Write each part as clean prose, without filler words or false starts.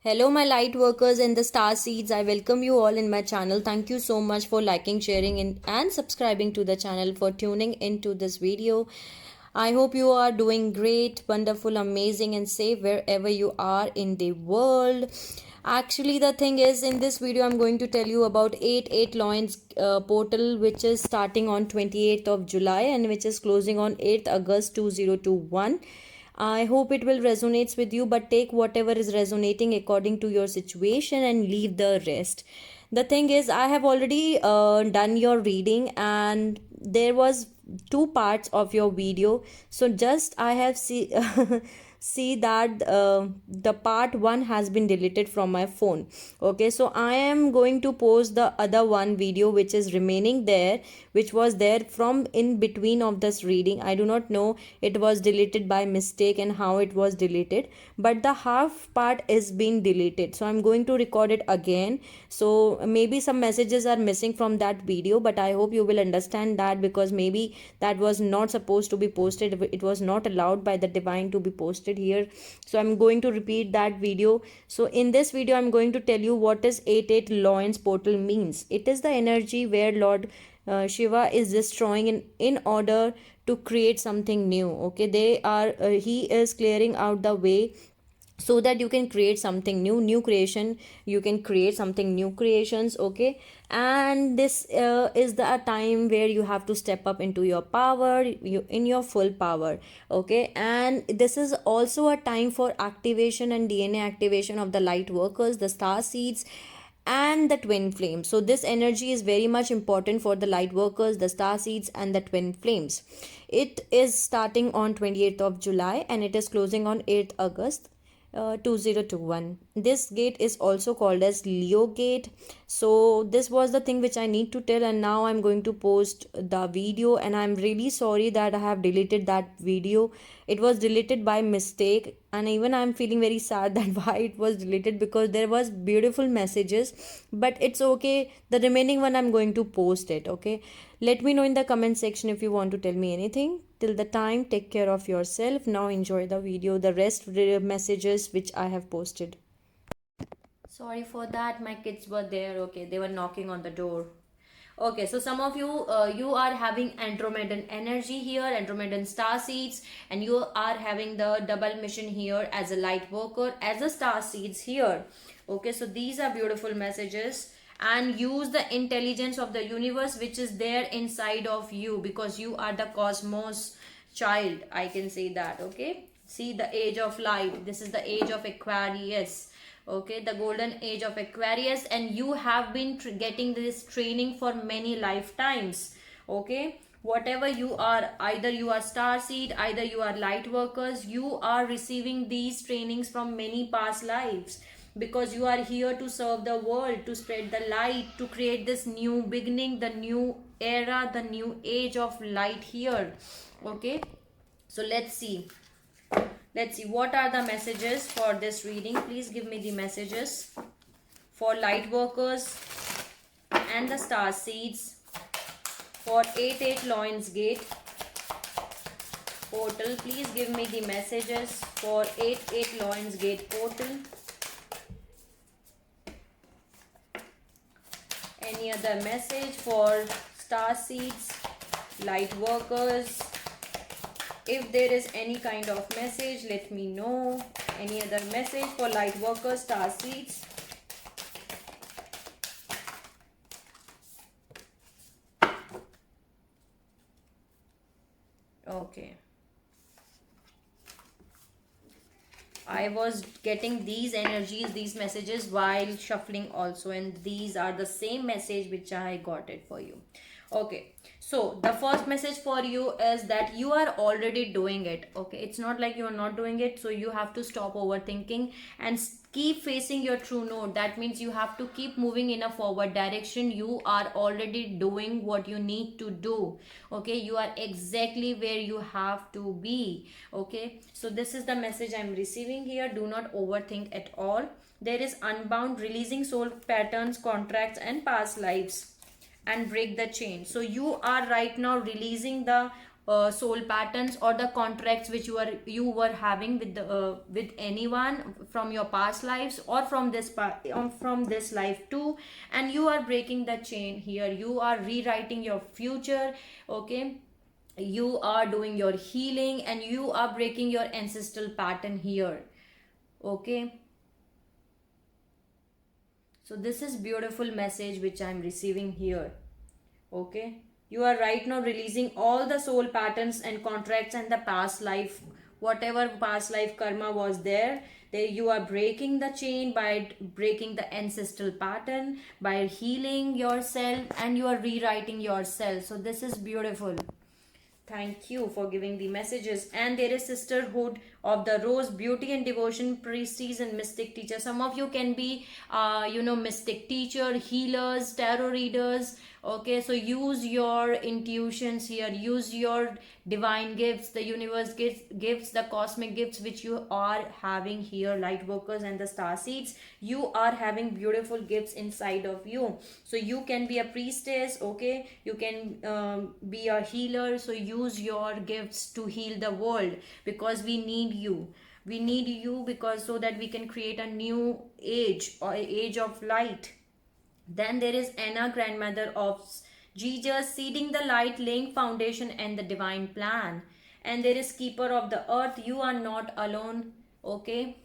Hello, my light workers and the star seeds. I welcome you all in my channel. Thank you so much for liking, sharing, and subscribing to the channel, for tuning into this video. I hope you are doing great, wonderful, amazing, and safe wherever you are in the world. Actually, the thing is, in this video, I'm going to tell you about 8 Loins portal, which is starting on 28th of July and which is closing on 8th August 2021. I hope it will resonate with you, but take whatever is resonating according to your situation and leave the rest. The thing is, I have already done your reading, and there was two parts of your video. So just I have see that the part 1 has been deleted from my phone. Okay, so I am going to post the other one video which is remaining there, which was there from in between of this reading. I do not know it was deleted by mistake and how it was deleted, but the half part is being deleted, so I'm going to record it again. So maybe some messages are missing from that video, but I hope you will understand that, because maybe that was not supposed to be posted. It was not allowed by the divine to be posted here. So I'm going to repeat that video. So in this video, I'm going to tell you what is 8 Loins portal means. It is the energy where Lord Shiva is destroying in order to create something new. Okay, he is clearing out the way so that you can create something new creation. You can create something new creations. Okay, and this is the time where you have to step up into your power, in your full power. Okay, and this is also a time for activation and DNA activation of the light workers, the star seeds, and the twin flames. So this energy is very much important for the light workers, the star seeds, and the twin flames. It is starting on 28th of July and it is closing on 8th August 2021. This gate is also called as Leo gate. So this was the thing which I need to tell, and now I'm going to post the video, and I'm really sorry that I have deleted that video. It was deleted by mistake, and even I'm feeling very sad that why it was deleted, because there was beautiful messages. But it's okay, the remaining one I'm going to post it. Okay, let me know in the comment section if you want to tell me anything. Till the time, take care of yourself. Now enjoy the video, the rest messages which I have posted. Sorry for that, my kids were there. Okay, they were knocking on the door. Okay, so some of you you are having Andromedan energy here, Andromedan star seeds, and you are having the double mission here as a light worker, as a star seeds here. Okay, so these are beautiful messages, and use the intelligence of the universe which is there inside of you, because you are the cosmos child, I can say that. Okay, see the age of light, this is the age of Aquarius. Okay, the golden age of Aquarius, and you have been getting this training for many lifetimes. Okay, whatever you are, either you are star seed, either you are light workers, you are receiving these trainings from many past lives, because you are here to serve the world, to spread the light, to create this new beginning, the new era, the new age of light here. Okay, so let's see what are the messages for this reading. Please give me the messages for light workers and the star seeds for 8 Loins gate portal. Please give me the messages for 8 Loins gate portal. Any other message for star seeds, light workers? If there is any kind of message, let me know. Any other message for light workers, star seeds? Okay. I was getting these energies, these messages while shuffling also, and these are the same message which I got it for you. Okay, so the first message for you is that you are already doing it. Okay, it's not like you are not doing it, so you have to stop overthinking and keep facing your true north. That means you have to keep moving in a forward direction. You are already doing what you need to do. Okay, you are exactly where you have to be. Okay, so this is the message I'm receiving here. Do not overthink at all. There is unbound, releasing soul patterns, contracts, and past lives, and break the chain. So you are right now releasing the soul patterns or the contracts which you were having with anyone from your past lives or from this life too, and you are breaking the chain here. You are rewriting your future. Okay, you are doing your healing and you are breaking your ancestral pattern here. Okay, so this is beautiful message which I'm receiving here. Okay, you are right now releasing all the soul patterns and contracts and the past life, whatever past life karma was there you are breaking the chain by breaking the ancestral pattern, by healing yourself, and you are rewriting yourself. So this is beautiful. Thank you for giving the messages. And there is Sisterhood of the Rose, Beauty and Devotion, Priestess and Mystic Teacher. Some of you can be, mystic teacher, healers, tarot readers. Okay, so use your intuitions here. Use your divine gifts, the universe gifts, the cosmic gifts which you are having here, light workers and the star seeds. You are having beautiful gifts inside of you. So you can be a priestess. Okay, you can be a healer. So use your gifts to heal the world, because we need you. We need you, because so that we can create a new age, or age of light. Then there is Anna, grandmother of Jesus, seeding the light, laying foundation and the divine plan. And there is keeper of the earth. You are not alone. Okay,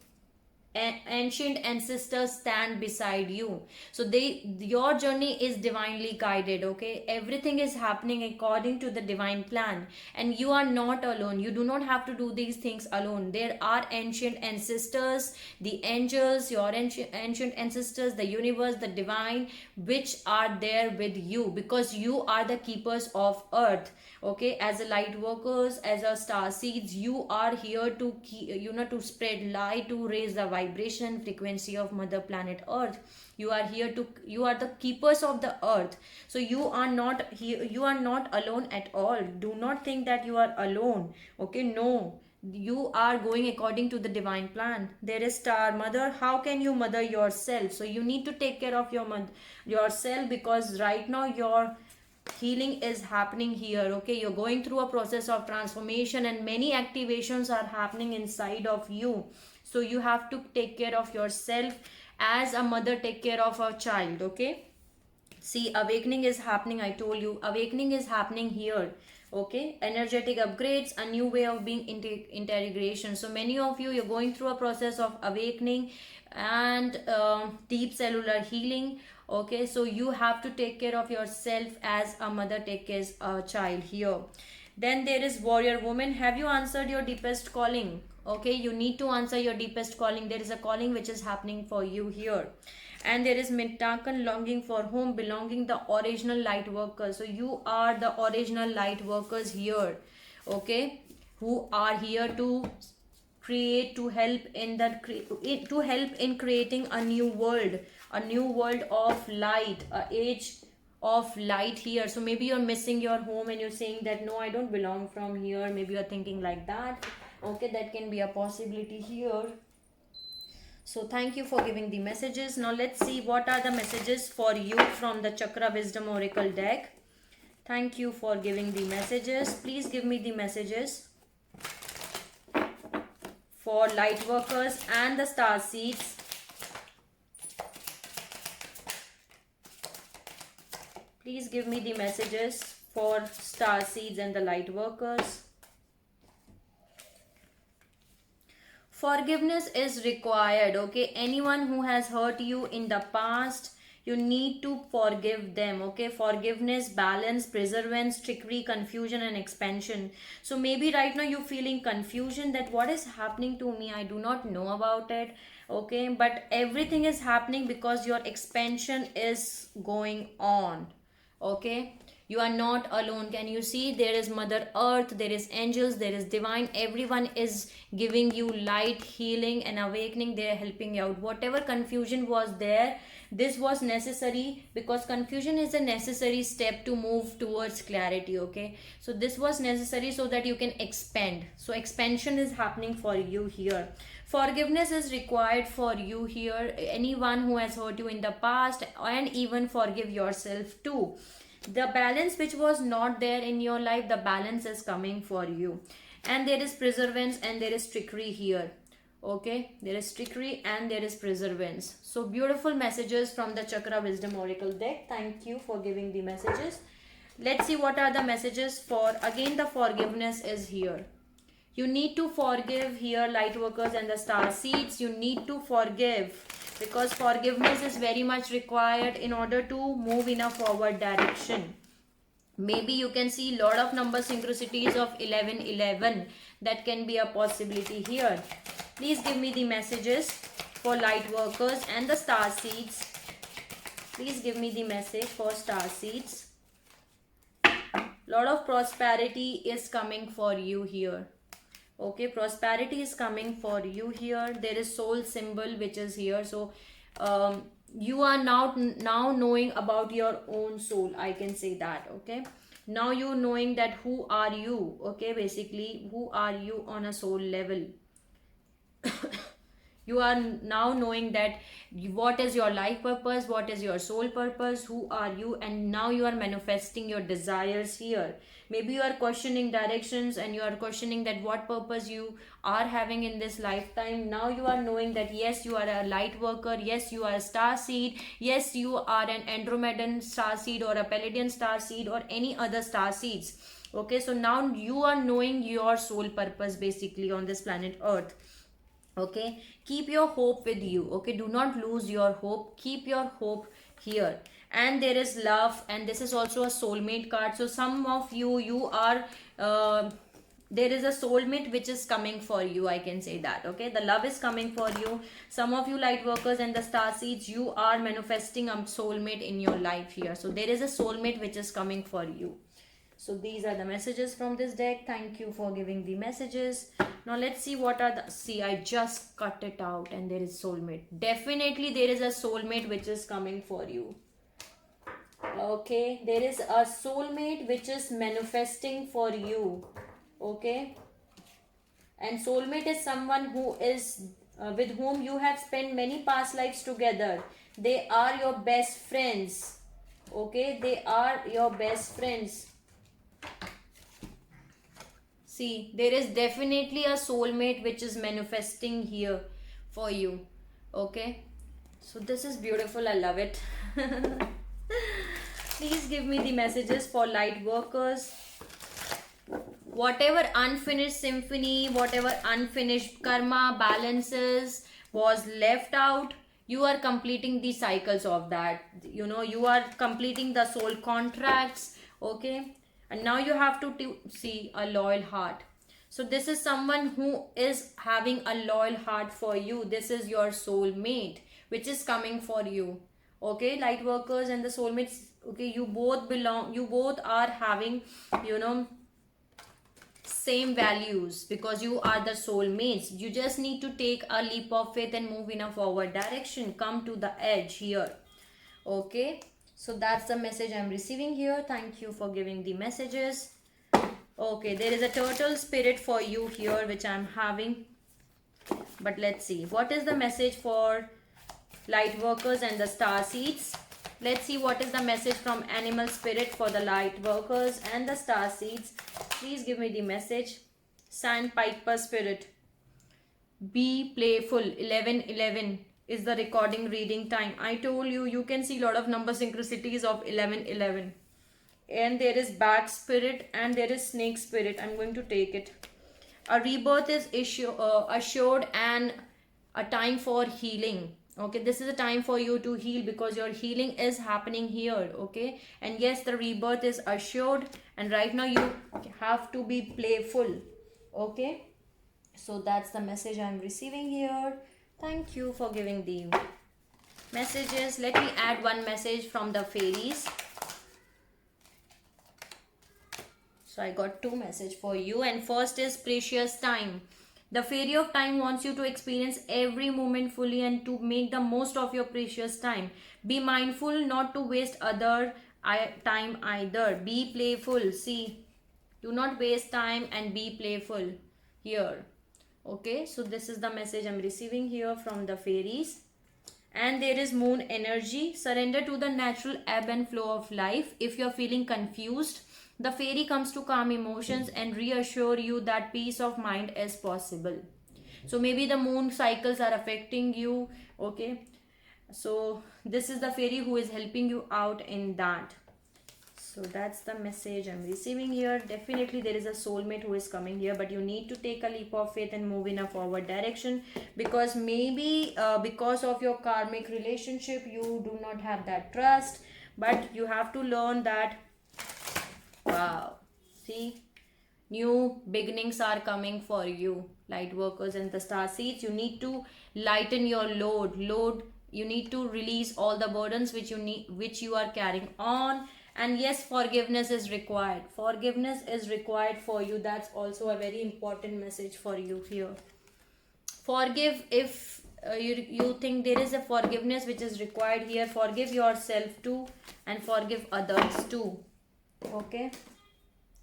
ancient ancestors stand beside you. So your journey is divinely guided. Okay, everything is happening according to the divine plan, and you are not alone. You do not have to do these things alone. There are ancient ancestors, the angels, your ancient ancestors, the universe, the divine, which are there with you, because you are the keepers of earth. Okay, as a light workers, as a star seeds, you are here to to spread light, to raise the vibration frequency of mother planet earth. You are here to, you are the keepers of the earth. So you are not here, you are not alone at all. Do not think that you are alone. Okay, no, you are going according to the divine plan. There is star mother. How can you mother yourself? So you need to take care of yourself, because right now your healing is happening here. Okay, you're going through a process of transformation and many activations are happening inside of you. So you have to take care of yourself as a mother take care of a child. Okay, see, awakening is happening. I told you, awakening is happening here. Okay, energetic upgrades, a new way of being, integration. So many of you, you're going through a process of awakening and deep cellular healing. Okay, so you have to take care of yourself as a mother take care of a child here. Then there is warrior woman. Have you answered your deepest calling? Okay, you need to answer your deepest calling. There is a calling which is happening for you here. And there is Mintakan, longing for home, belonging, the original light workers. So you are the original light workers here. Okay, who are here to create, to help in creating a new world of light, a age of light here. So maybe you're missing your home and you're saying that no, I don't belong from here. Maybe you're thinking like that. Okay, that can be a possibility here. So thank you for giving the messages. Now let's see what are the messages for you from the Chakra Wisdom Oracle deck. Thank you for giving the messages. Please give me the messages for light workers and the star seeds. Please give me the messages for star seeds and the light workers. Forgiveness is required. Okay, anyone who has hurt you in the past, you need to forgive them. Okay, forgiveness, balance, perseverance, trickery, confusion and expansion. So maybe right now you're feeling confusion that what is happening to me, I do not know about it. Okay, but everything is happening because your expansion is going on. Okay, you are not alone. Can you see? There is Mother Earth, there is angels, there is divine. Everyone is giving you light, healing and awakening. They are helping you out. Whatever confusion was there, this was necessary, because confusion is a necessary step to move towards clarity. Okay, so this was necessary so that you can expand. So expansion is happening for you here. Forgiveness is required for you here. Anyone who has hurt you in the past, and even forgive yourself too. The balance which was not there in your life, the balance is coming for you. And there is perseverance and there is trickery here. Okay, there is trickery and there is perseverance. So beautiful messages from the Chakra Wisdom Oracle deck. Thank you for giving the messages. Let's see what are the messages for. Again, the forgiveness is here. You need to forgive here, light workers and the star seeds. You need to forgive, because forgiveness is very much required in order to move in a forward direction. Maybe you can see lot of number synchronicities of 1111. That can be a possibility here. Please give me the messages for light workers and the star seeds. Please give me the message for star seeds. Lot of prosperity is coming for you here. Okay, prosperity is coming for you here. There is soul symbol which is here. So you are now knowing about your own soul, I can say that. Okay, now you knowing that who are you. Okay, basically who are you on a soul level. You are now knowing that what is your life purpose, what is your soul purpose, who are you, and now you are manifesting your desires here. Maybe you are questioning directions and you are questioning that what purpose you are having in this lifetime. Now you are knowing that yes, you are a light worker, yes, you are a star seed, yes, you are an Andromedan star seed or a Palladian star seed or any other star seeds. Okay, so now you are knowing your soul purpose basically on this planet Earth. Okay, keep your hope with you. Okay, do not lose your hope, keep your hope here. And there is love, and this is also a soulmate card. So some of you are there is a soulmate which is coming for you, I can say that. Okay, the love is coming for you. Some of you light workers and the star seeds, you are manifesting a soulmate in your life here. So there is a soulmate which is coming for you. So these are the messages from this deck. Thank you for giving the messages. Now let's see what are the... See, I just cut it out and there is soulmate. Definitely there is a soulmate which is coming for you. Okay, there is a soulmate which is manifesting for you. Okay. And soulmate is someone who is with whom you have spent many past lives together. They are your best friends. Okay, they are your best friends. See, there is definitely a soulmate which is manifesting here for you. Okay, so this is beautiful. I love it. Please give me the messages for light workers. Whatever unfinished symphony, whatever unfinished karma balances was left out, you are completing the cycles of that. You know, you are completing the soul contracts. Okay, and now you have to see a loyal heart. So this is someone who is having a loyal heart for you. This is your soulmate which is coming for you. Okay, light workers and the soulmates. Okay, you both belong, you both are having, you know, same values, because you are the soulmates. You just need to take a leap of faith and move in a forward direction. Come to the edge here. Okay, so that's the message I'm receiving here. Thank you for giving the messages. Okay, there is a turtle spirit for you here which I'm having. But let's see. What is the message for light workers and the star seeds? Let's see what is the message from animal spirit for the light workers and the star seeds. Please give me the message. Sandpiper spirit. Be playful. 1111 is the recording reading time. I told you, you can see a lot of number synchronicities of 1111. And there is bat spirit and there is snake spirit. I'm going to take it. A rebirth is assured and a time for healing. Okay, this is a time for you to heal because your healing is happening here. Okay, and yes, the rebirth is assured, and right now you have to be playful. Okay, so that's the message I'm receiving here. Thank you for giving the messages. Let me add one message from the fairies. So I got two messages for you, and first is precious time. The fairy of time wants you to experience every moment fully and to make the most of your precious time. Be mindful not to waste other time either. Be playful. See, do not waste time and be playful here. Okay, so this is the message I'm receiving here from the fairies. And there is moon energy. Surrender to the natural ebb and flow of life. If you're feeling confused, the fairy comes to calm emotions and reassure you that peace of mind is possible. So maybe the moon cycles are affecting you. Okay, so this is the fairy who is helping you out in that. So that's the message I'm receiving here. Definitely there is a soulmate who is coming here, but you need to take a leap of faith and move in a forward direction, because maybe because of your karmic relationship you do not have that trust, but you have to learn that. Wow, see, new beginnings are coming for you, light workers and the star seeds. You need to lighten your load. You need to release all the burdens which you are carrying on. And yes, forgiveness is required. Forgiveness is required for you. That's also a very important message for you here. Forgive if you think there is a forgiveness which is required here. Forgive yourself too and forgive others too. Okay,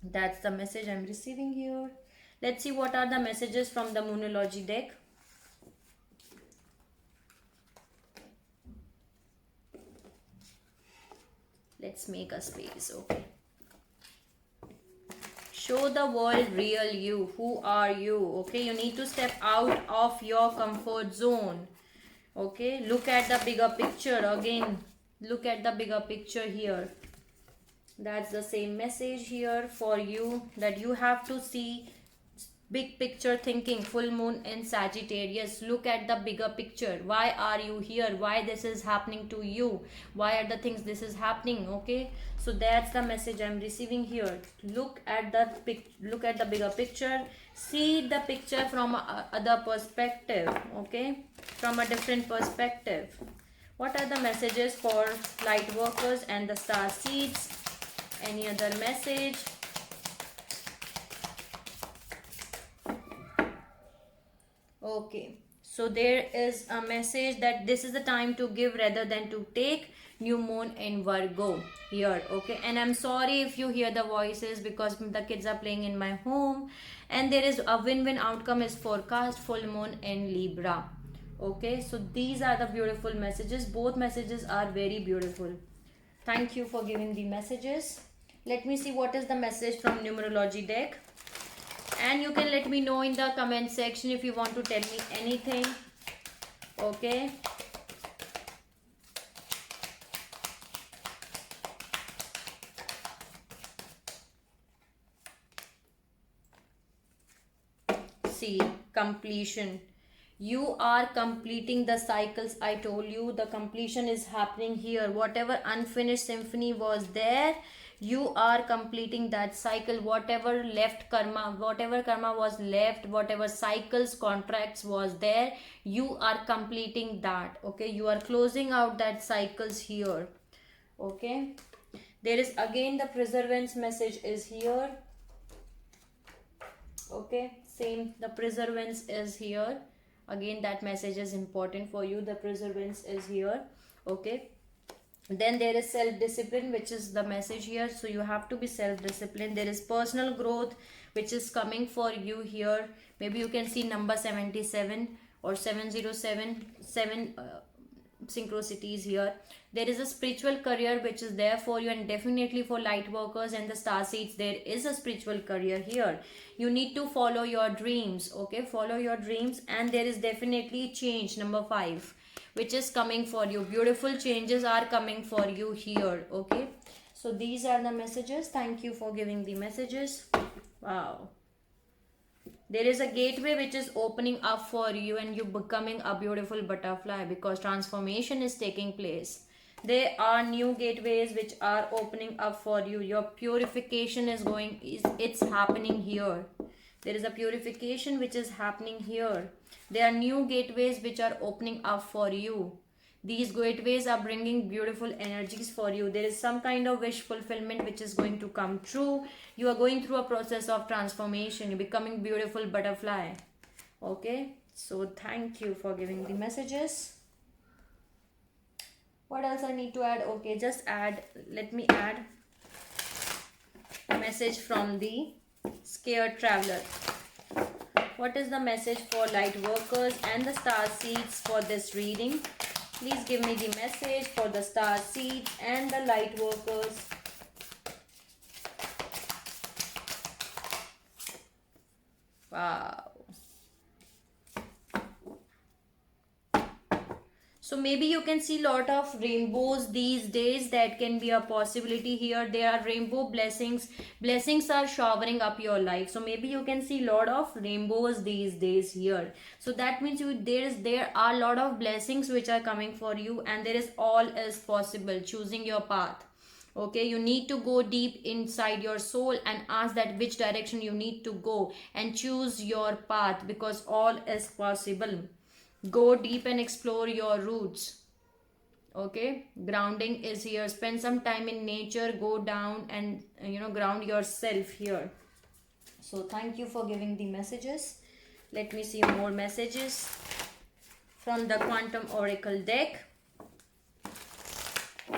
that's the message I'm receiving here. Let's see what are the messages from the Moonology deck. Let's make a space. Okay, show the world real you. Who are you? Okay, you need to step out of your comfort zone. Okay, look at the bigger picture. Again, look at the bigger picture here. That's the same message here for you, that you have to see big picture thinking. Full moon in Sagittarius. Look at the bigger picture. Why are you here? Why this is happening to you? Why are the things this is happening? Okay, so that's the message I'm receiving here. Look at the bigger picture. See the picture from a other perspective. Okay, from a different perspective. What are the messages for light workers and the star seeds? Any other message? Okay, so there is a message that this is the time to give rather than to take. New moon in Virgo here. Okay, and I'm sorry if you hear the voices because the kids are playing in my home. And there is a win-win outcome is forecast. Full moon in Libra. Okay, so these are the beautiful messages. Both messages are very beautiful. Thank you for giving the messages. Let me see what is the message from Numerology deck. And you can let me know in the comment section if you want to tell me anything. Okay. See, completion. You are completing the cycles. I told you the completion is happening here. Whatever unfinished symphony was there, you are completing that cycle. Whatever karma was left, whatever cycles, contracts was there, you are completing that. Okay, you are closing out that cycles here. Okay, there is again the preservance message is here. Okay, same, the preservance is here. Again, that message is important for you. The preservance is here. Okay, then there is self-discipline, which is the message here. So you have to be self-disciplined. There is personal growth which is coming for you here. Maybe you can see number 77 or 707 synchronicities here. There is a spiritual career which is there for you, and definitely for light workers and the star seeds there is a spiritual career here. You need to follow your dreams. Okay, follow your dreams. And there is definitely change, number 5, which is coming for you. Beautiful changes are coming for you here. Okay, so these are the messages. Thank you for giving the messages. Wow, there is a gateway which is opening up for you, and you becoming a beautiful butterfly because transformation is taking place. There are new gateways which are opening up for you. Your purification it's happening here. There is a purification which is happening here. There are new gateways which are opening up for you. These gateways are bringing beautiful energies for you. There is some kind of wish fulfillment which is going to come true. You are going through a process of transformation. You're becoming beautiful butterfly. Okay, so thank you for giving the messages. What else I need to add? Okay, just add, let me add a message from the Scared Traveler. What is the message for light workers and the star seeds for this reading? Please give me the message for the star seeds and the light workers. Wow. So maybe you can see lot of rainbows these days. That can be a possibility here. There are rainbow blessings. Blessings are showering up your life. So maybe you can see lot of rainbows these days here. So that means there are lot of blessings which are coming for you, and there is all is possible. Choosing your path. Okay, you need to go deep inside your soul and ask that which direction you need to go and choose your path, because all is possible. Go deep and explore your roots. Okay, grounding is here. Spend some time in nature. Go down and ground yourself here. So thank you for giving the messages. Let me see more messages from the Quantum Oracle deck.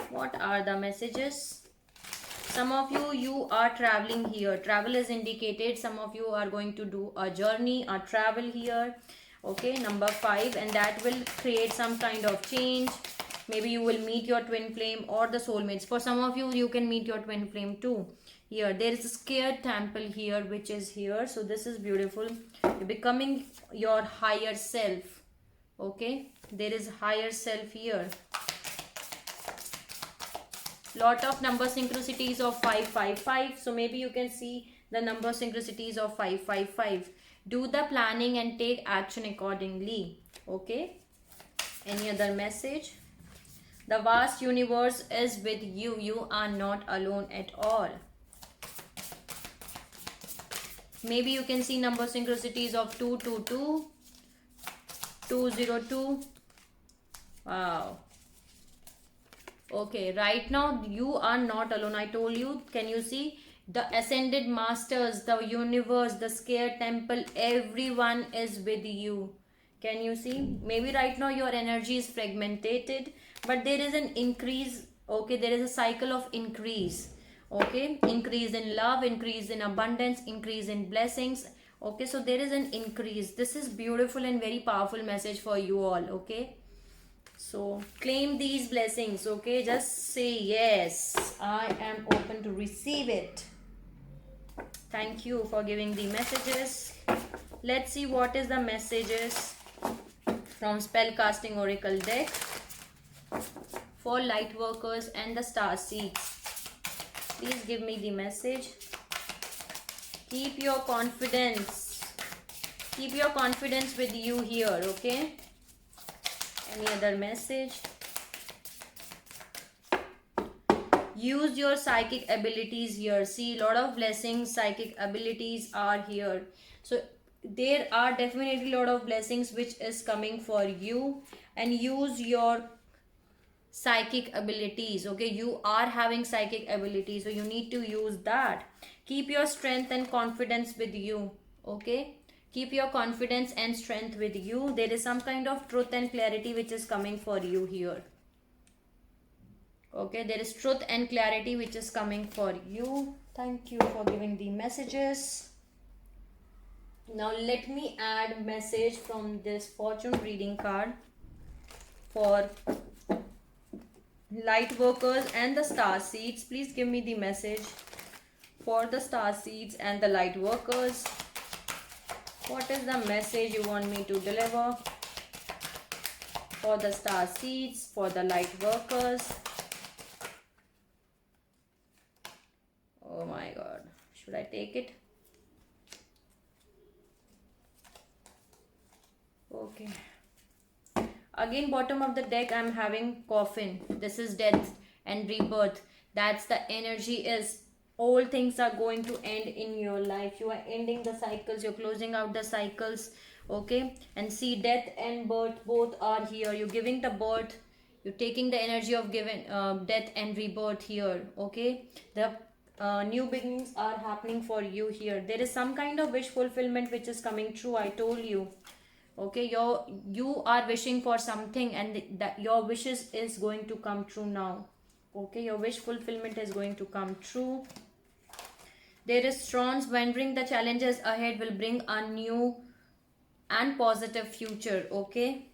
What are the messages? Some of you are traveling here. Travel is indicated. Some of you are going to do a journey, a travel here. Okay, number 5, and that will create some kind of change. Maybe you will meet your twin flame or the soulmates. For some of you, you can meet your twin flame too. Here, there is a scared temple here, which is here. So this is beautiful. You're becoming your higher self. Okay, there is higher self here. Lot of number synchronicities of 555. So maybe you can see the number synchronicities of 555. Do the planning and take action accordingly. Okay, any other message? The vast universe is with you. You are not alone at all. Maybe you can see number synchronicities of 222, 202. Wow. Okay, right now you are not alone. I told you. Can you see? The ascended masters, the universe, the scared temple, everyone is with you. Can you see? Maybe right now your energy is fragmented, but there is an increase. Okay, there is a cycle of increase. Okay, increase in love, increase in abundance, increase in blessings. Okay, so there is an increase. This is beautiful and very powerful message for you all. Okay, so claim these blessings. Okay, just say yes, I am open to receive it. Thank you for giving the messages. Let's see what is the messages from Spellcasting Oracle deck for light workers and the star seeds. Please give me the message. Keep your confidence. Keep your confidence with you here, okay? Any other message? Use your psychic abilities here. See, lot of blessings, psychic abilities are here. So there are definitely a lot of blessings which is coming for you, and use your psychic abilities. Okay, you are having psychic abilities, so you need to use that. Keep your strength and confidence with you. Okay, keep your confidence and strength with you. There is some kind of truth and clarity which is coming for you here. Okay, there is truth and clarity which is coming for you. Thank you for giving the messages. Now let me add message from this fortune reading card for light workers and the star seeds. Please give me the message for the star seeds and the light workers. What is the message you want me to deliver for the star seeds, for the light workers? Oh my god, should I take it? Okay, again bottom of the deck I'm having coffin. This is death and rebirth. That's the energy is all things are going to end in your life. You are ending the cycles, you're closing out the cycles. Okay, and see, death and birth both are here. You're giving the birth, you're taking the energy of giving death and rebirth here. Okay, the new beginnings are happening for you here. There is some kind of wish fulfillment which is coming true. I told you. Okay, you are wishing for something, and that your wishes is going to come true now. Okay, your wish fulfillment is going to come true. There is Strons wondering the challenges ahead will bring a new and positive future. Okay,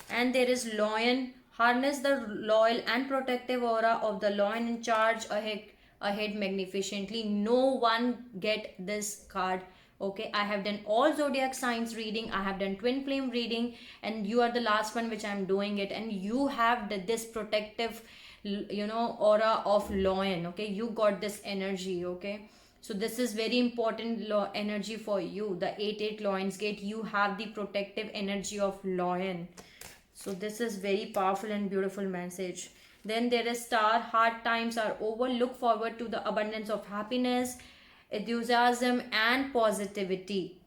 And there is lion. Harness the loyal and protective aura of the lion in charge ahead magnificently. No one get this card. Okay, I have done all zodiac signs reading, I have done twin flame reading, and you are the last one which I'm doing it, and you have this protective aura of lion. Okay, you got this energy. Okay, so this is very important energy for you. The 8-8 lions gate, you have the protective energy of lion. So this is very powerful and beautiful message. Then there is star. Hard times are over. Look forward to the abundance of happiness, enthusiasm and positivity.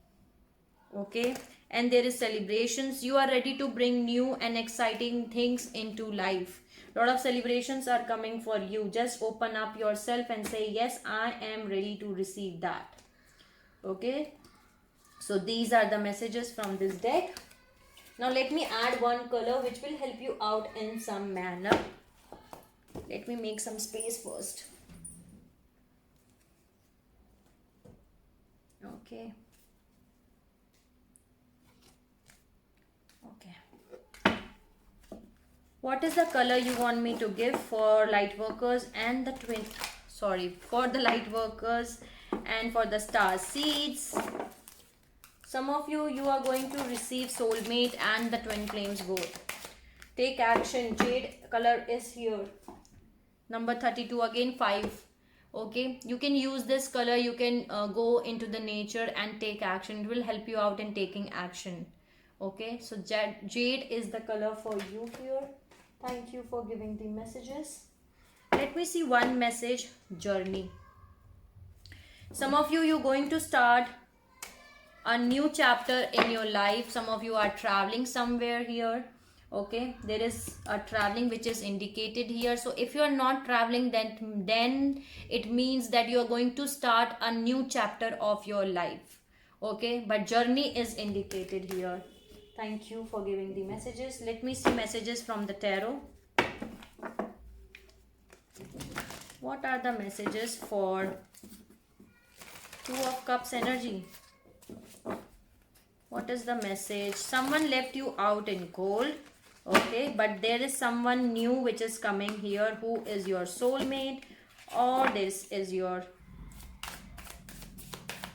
Okay, and there is celebrations. You are ready to bring new and exciting things into life. Lot of celebrations are coming for you. Just open up yourself and say, yes, I am ready to receive that. Okay, so these are the messages from this deck. Now let me add one color which will help you out in some manner. Let me make some space first. Okay. Okay. What is the color you want me to give for light workers and the for the light workers and for the star seeds? Some of you are going to receive soulmate and the twin flames both. Take action. Jade color is here. Number 32, again 5. Okay, you can use this color. You can go into the nature and take action. It will help you out in taking action. Okay, so jade is the color for you here. Thank you for giving the messages. Let me see one message. Journey. Some of you're going to start a new chapter in your life. Some of you are traveling somewhere here. Okay, there is a traveling which is indicated here. So if you are not traveling, then it means that you are going to start a new chapter of your life. Okay, but journey is indicated here. Thank you for giving the messages. Let me see messages from the tarot. What are the messages for 2 of Cups energy? What is the message? Someone left you out in cold. Okay, but there is someone new which is coming here, who is your soulmate, or this is your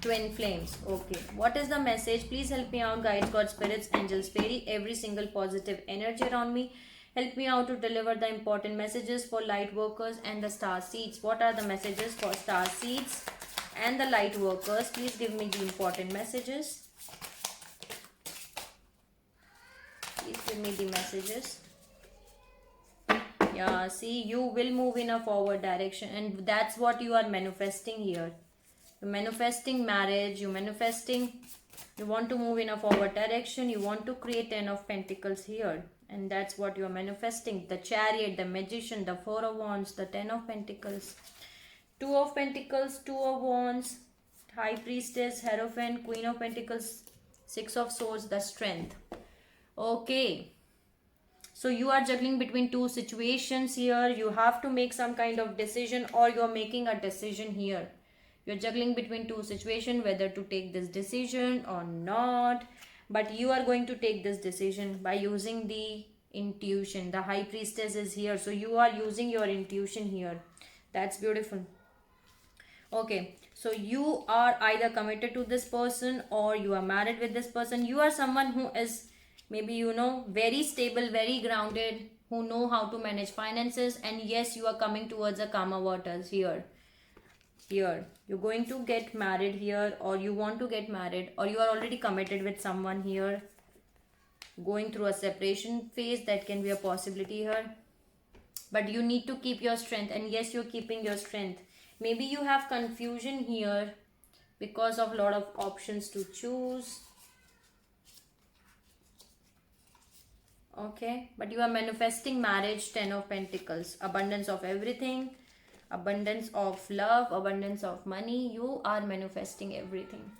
twin flames. Okay, what is the message? Please help me out, guides, God, spirits, angels, fairy, every single positive energy around me. Help me out to deliver the important messages for light workers and the star seeds. What are the messages for star seeds and the light workers? Please give me the important messages. Please give me the messages. Yeah, see, you will move in a forward direction, and that's what you are manifesting here. You're manifesting marriage, you want to move in a forward direction, you want to create 10 of Pentacles here, and that's what you're manifesting. The Chariot, the Magician, the 4 of Wands, the 10 of Pentacles, 2 of Pentacles, 2 of Wands, High Priestess, Hierophant, Queen of Pentacles, 6 of Swords, the Strength. Okay, so you are juggling between 2 situations here. You have to make some kind of decision, or you're making a decision here. You're juggling between 2 situations, whether to take this decision or not, but you are going to take this decision by using the intuition. The High Priestess is here, so you are using your intuition here. That's beautiful. Okay, so you are either committed to this person or you are married with this person. You are someone who is maybe very stable, very grounded, who know how to manage finances, and yes, you are coming towards the calmer waters here. You're going to get married here, or you want to get married, or you are already committed with someone here, going through a separation phase. That can be a possibility here, but you need to keep your strength, and yes, you're keeping your strength. Maybe you have confusion here because of a lot of options to choose. Okay, but you are manifesting marriage, 10 of Pentacles, abundance of everything, abundance of love, abundance of money. You are manifesting everything.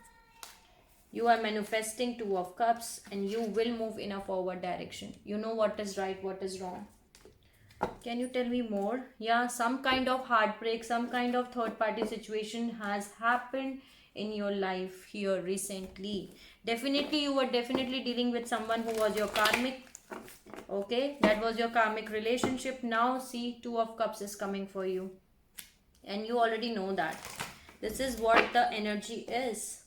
You are manifesting 2 of Cups, and you will move in a forward direction. You know what is right, what is wrong. Can you tell me more? Yeah, some kind of heartbreak, some kind of third party situation has happened in your life here recently. Definitely, you were definitely dealing with someone who was your karmic Okay, that was your karmic relationship. Now see, Two of Cups is coming for you, and you already know that this is what the energy is.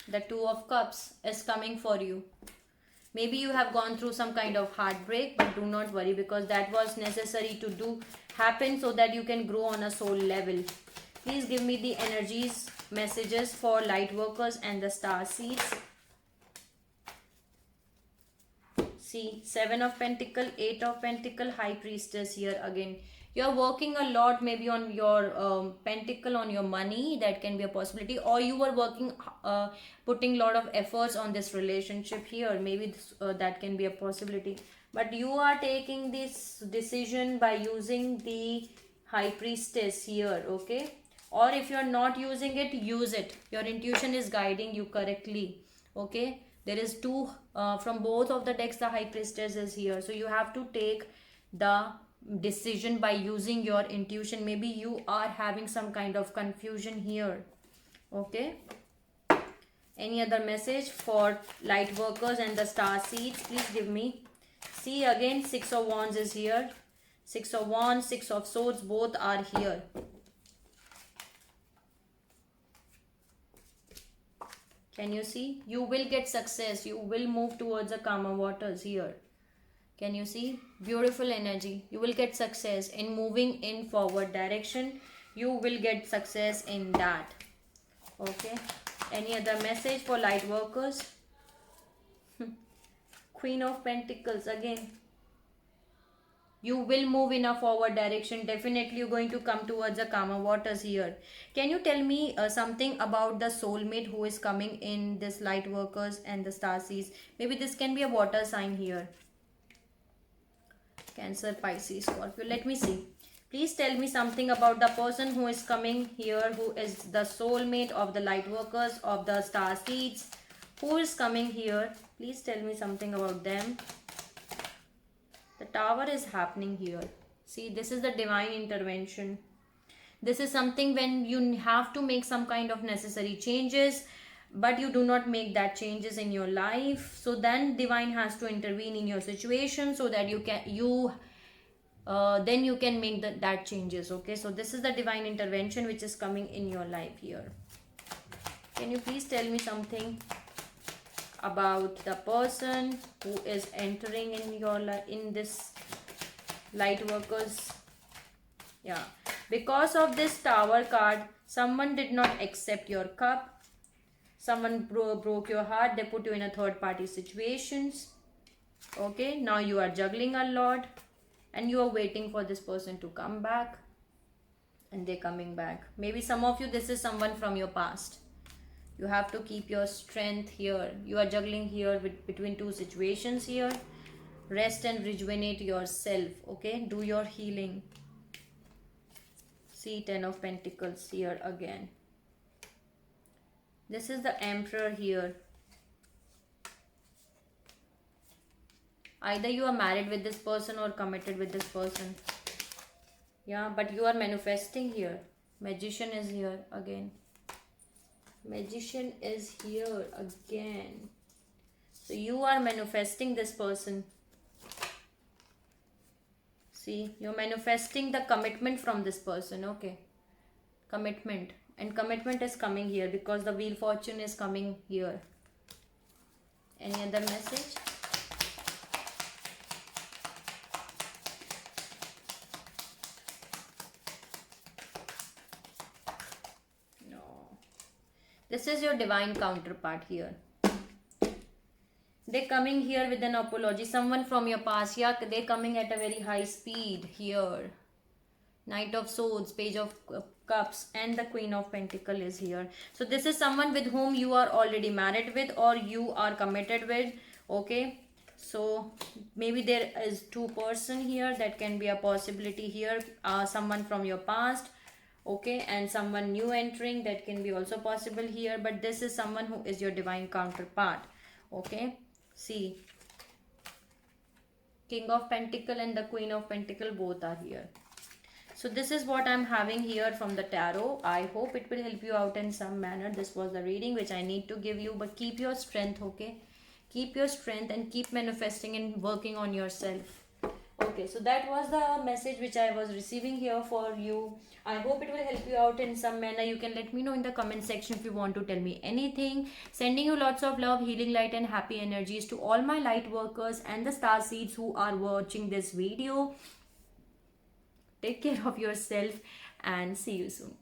The Two of Cups is coming for you. Maybe you have gone through some kind of heartbreak, but do not worry, because that was necessary to do happen so that you can grow on a soul level. Please give me the energies, messages for light workers and the star seeds. See, Seven of Pentacle, Eight of Pentacle, High Priestess here again. You're working a lot maybe on your pentacle, on your money. That can be a possibility. Or you were working, putting a lot of efforts on this relationship here. Maybe this, that can be a possibility. But you are taking this decision by using the High Priestess here, okay? Or if you're not using it, use it. Your intuition is guiding you correctly, okay? There is two from both of the decks. The High Priestess is here, so you have to take the decision by using your intuition. Maybe you are having some kind of confusion here, okay? Any other message for light workers and the star seeds? Please give me. See, again, Six of Wands is here. Six of Wands, Six of Swords, both are here. Can you see? You will get success. You will move towards the calmer waters here. Can you see? Beautiful energy. You will get success in moving in forward direction. You will get success in that. Okay. Any other message for light workers? Queen of Pentacles again. You will move in a forward direction. Definitely you're going to come towards the calmer waters here. Can you tell me something about the soulmate who is coming in this light workers and the star seeds? Maybe this can be a water sign here. Cancer, Pisces, Scorpio. Let me see. Please tell me something about the person who is coming here, who is the soulmate of the light workers, of the star seeds. Who is coming here? Please tell me something about them. The Tower is happening here. See, this is the divine intervention. This is something when you have to make some kind of necessary changes, but you do not make that changes in your life. So then divine has to intervene in your situation so that then you can make that changes. Okay, so this is the divine intervention which is coming in your life here. Can you please tell me something about the person who is entering in your life, in this light workers? Yeah, because of this Tower card, someone did not accept your cup. Someone broke your heart. They put you in a third party situations. Okay, now you are juggling a lot and you are waiting for this person to come back, and they're coming back. Maybe some of you, this is someone from your past. You have to keep your strength here. You are juggling here between two situations here. Rest and rejuvenate yourself. Okay, do your healing. See, Ten of Pentacles here again. This is the Emperor here. Either you are married with this person or committed with this person. Yeah, but you are manifesting here. Magician is here again. Magician is here again. So you are manifesting this person. See, you're manifesting the commitment from this person. Okay, commitment. And commitment is coming here because the Wheel Fortune is coming here. Any other message? This is your divine counterpart here. They're coming here with an apology. Someone from your past. Yeah, they're coming at a very high speed here. Knight of Swords, Page of Cups, and the Queen of Pentacles is here. So this is someone with whom you are already married with or you are committed with. Okay. So maybe there is two person here. That can be a possibility here. Someone from your past. Okay, and someone new entering, that can be also possible here, but this is someone who is your divine counterpart. Okay, see, King of Pentacle and the Queen of Pentacle both are here. So this is what I'm having here from the tarot. I hope it will help you out in some manner. This was the reading which I need to give you, but keep your strength. Okay, keep your strength and keep manifesting and working on yourself. Okay, so that was the message which I was receiving here for you. I hope it will help you out in some manner. You can let me know in the comment section if you want to tell me anything. Sending you lots of love, healing light, and happy energies to all my light workers and the star seeds who are watching this video. Take care of yourself and see you soon.